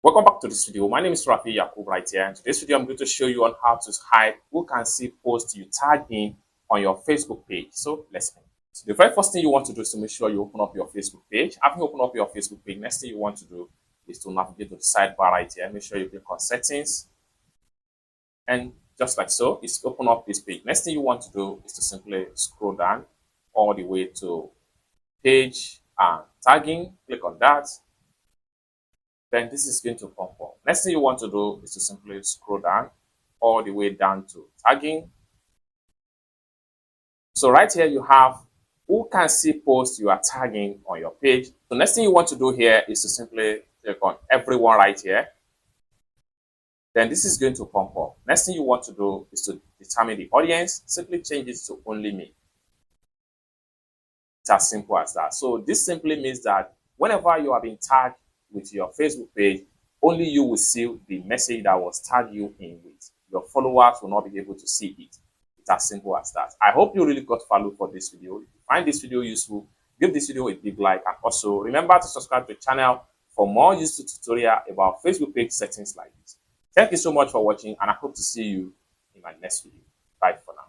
Welcome back to this video. My name is Rafi Yakub right here. In today's video, I'm going to show you on how to hide who can see posts you tag in on your Facebook page. So let's begin. So the very first thing you want to do is to make sure you open up your Facebook page. After you open up your Facebook page, next thing you want to do is to navigate to the sidebar right here. Make sure you click on settings. And just like so, it's open up this page. Next thing you want to do is to simply scroll down all the way to page and tagging. Click on that. Then this is going to pop up. Next thing you want to do is to simply scroll down all the way down to tagging. So right here you have who can see posts you are tagging on your page. So next thing you want to do here is to simply click on everyone right here. Then this is going to pop up. Next thing you want to do is to determine the audience. Simply change it to only me. It's as simple as that. So this simply means that whenever you are being tagged with your Facebook page, only you will see the message that was tagged you in with. Your followers will not be able to see it. It's as simple as that. I hope you really got value for this video. If you find this video useful, give this video a big like, and also remember to subscribe to the channel for more useful tutorial about Facebook page settings like this. Thank you so much for watching, and I hope to see you in my next video. Bye for now.